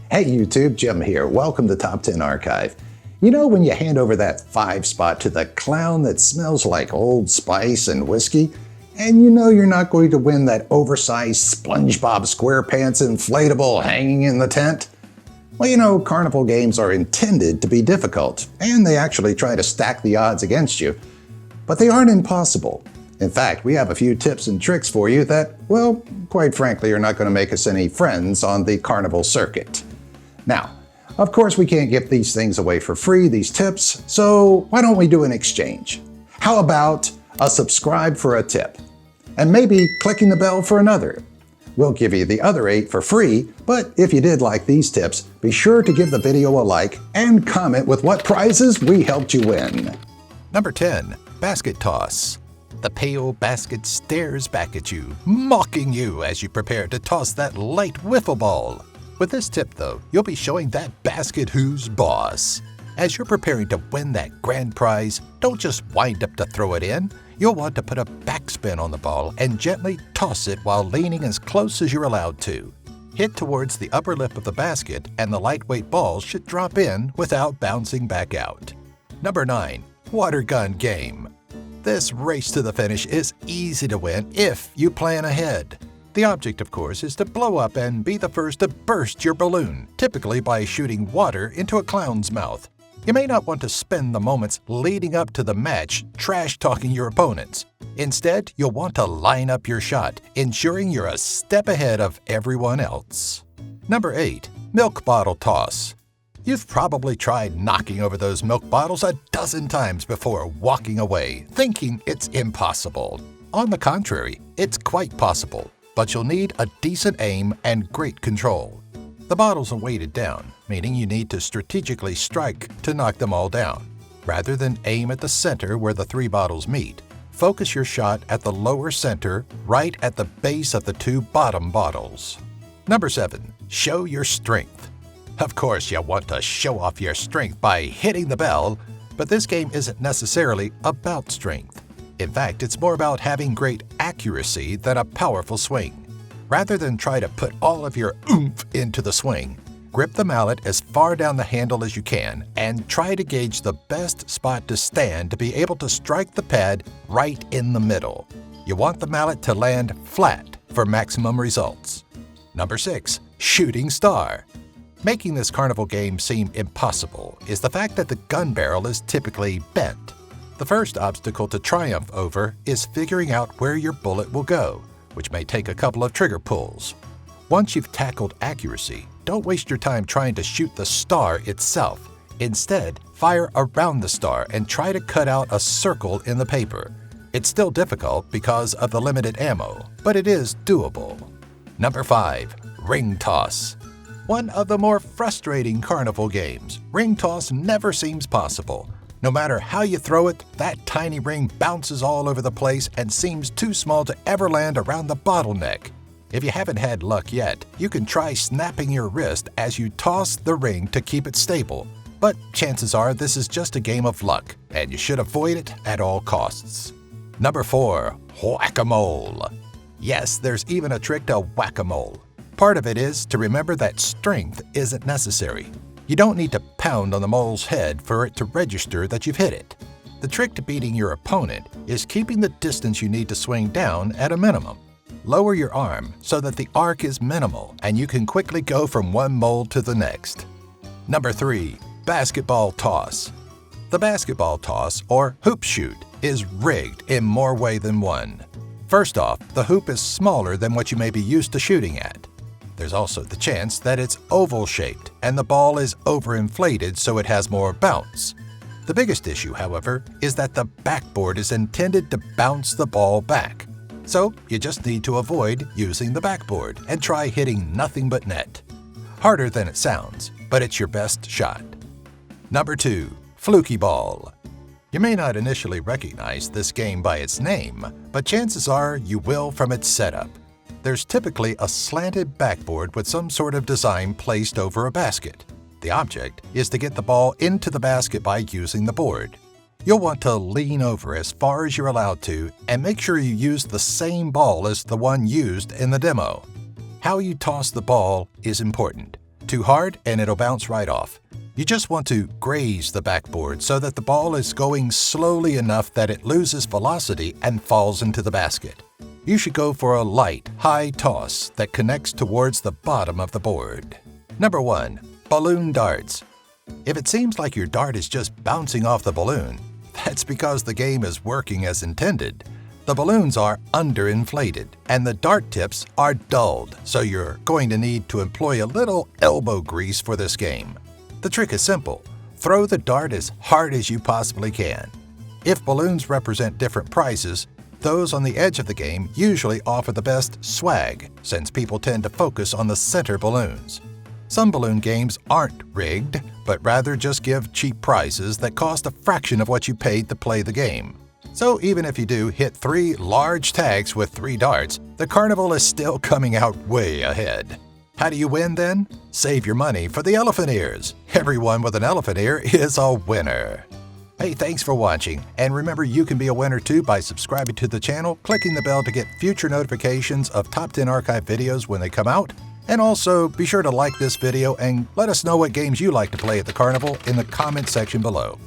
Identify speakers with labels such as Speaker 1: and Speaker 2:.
Speaker 1: Hey YouTube, Jim here. Welcome to Top 10 Archive. You know when you hand over that 5 spot to the clown that smells like Old Spice and whiskey, and you know you're not going to win that oversized SpongeBob SquarePants inflatable hanging in the tent? Well, you know, carnival games are intended to be difficult, and they actually try to stack the odds against you. But they aren't impossible. In fact, we have a few tips and tricks for you that, well, quite frankly, are not going to make us any friends on the carnival circuit. Now, of course, we can't give these things away for free, these tips, so why don't we do an exchange? How about a subscribe for a tip? And maybe clicking the bell for another. We'll give you the other 8 for free, but if you did like these tips, be sure to give the video a like and comment with what prizes we helped you win.
Speaker 2: Number 10. Basket Toss. The pale basket stares back at you, mocking you as you prepare to toss that light wiffle ball. With this tip, though, you'll be showing that basket who's boss. As you're preparing to win that grand prize, don't just wind up to throw it in. You'll want to put a backspin on the ball and gently toss it while leaning as close as you're allowed to. Hit towards the upper lip of the basket and the lightweight ball should drop in without bouncing back out. Number 9. Water Gun Game. This race to the finish is easy to win if you plan ahead. The object, of course, is to blow up and be the first to burst your balloon, typically by shooting water into a clown's mouth. You may not want to spend the moments leading up to the match trash-talking your opponents. Instead, you'll want to line up your shot, ensuring you're a step ahead of everyone else. Number 8. Milk Bottle Toss. You've probably tried knocking over those milk bottles a dozen times before walking away, thinking it's impossible. On the contrary, it's quite possible, but you'll need a decent aim and great control. The bottles are weighted down, meaning you need to strategically strike to knock them all down. Rather than aim at the center where the 3 bottles meet, focus your shot at the lower center, right at the base of the 2 bottom bottles. Number 7. Show your strength. Of course, you want to show off your strength by hitting the bell, but this game isn't necessarily about strength. In fact, it's more about having great accuracy than a powerful swing. Rather than try to put all of your oomph into the swing, grip the mallet as far down the handle as you can and try to gauge the best spot to stand to be able to strike the pad right in the middle. You want the mallet to land flat for maximum results. Number 6. Shooting Star. Making this carnival game seem impossible is the fact that the gun barrel is typically bent. The first obstacle to triumph over is figuring out where your bullet will go, which may take a couple of trigger pulls. Once you've tackled accuracy, don't waste your time trying to shoot the star itself. Instead, fire around the star and try to cut out a circle in the paper. It's still difficult because of the limited ammo, but it is doable. Number 5. Ring Toss. One of the more frustrating carnival games, ring toss never seems possible. No matter how you throw it, that tiny ring bounces all over the place and seems too small to ever land around the bottleneck. If you haven't had luck yet, you can try snapping your wrist as you toss the ring to keep it stable. But chances are this is just a game of luck, and you should avoid it at all costs. Number 4. Whac-A-Mole. Yes, there's even a trick to Whac-A-Mole. Part of it is to remember that strength isn't necessary. You don't need to pound on the mole's head for it to register that you've hit it. The trick to beating your opponent is keeping the distance you need to swing down at a minimum. Lower your arm so that the arc is minimal and you can quickly go from one mole to the next. Number 3. Basketball Toss. The basketball toss, or hoop shoot, is rigged in more ways than one. First off, the hoop is smaller than what you may be used to shooting at. There's also the chance that it's oval-shaped and the ball is overinflated so it has more bounce. The biggest issue, however, is that the backboard is intended to bounce the ball back. So you just need to avoid using the backboard and try hitting nothing but net. Harder than it sounds, but it's your best shot. Number 2. Flukey Ball. You may not initially recognize this game by its name, but chances are you will from its setup. There's typically a slanted backboard with some sort of design placed over a basket. The object is to get the ball into the basket by using the board. You'll want to lean over as far as you're allowed to and make sure you use the same ball as the one used in the demo. How you toss the ball is important. too hard and it'll bounce right off. You just want to graze the backboard so that the ball is going slowly enough that it loses velocity and falls into the basket. You should go for a light, high toss that connects towards the bottom of the board. Number 1. Balloon darts. If it seems like your dart is just bouncing off the balloon, that's because the game is working as intended. The balloons are underinflated and the dart tips are dulled, so you're going to need to employ a little elbow grease for this game. The trick is simple. Throw the dart as hard as you possibly can. If balloons represent different prices, those on the edge of the game usually offer the best swag, since people tend to focus on the center balloons. Some balloon games aren't rigged, but rather just give cheap prizes that cost a fraction of what you paid to play the game. So even if you do hit 3 large tags with 3 darts, the Carnival is still coming out way ahead. How do you win then? Save your money for the elephant ears. Everyone with an elephant ear is a winner. Hey, thanks for watching, and remember you can be a winner too by subscribing to the channel, clicking the bell to get future notifications of Top 10 Archive videos when they come out, and also be sure to like this video and let us know what games you like to play at the Carnival in the comment section below.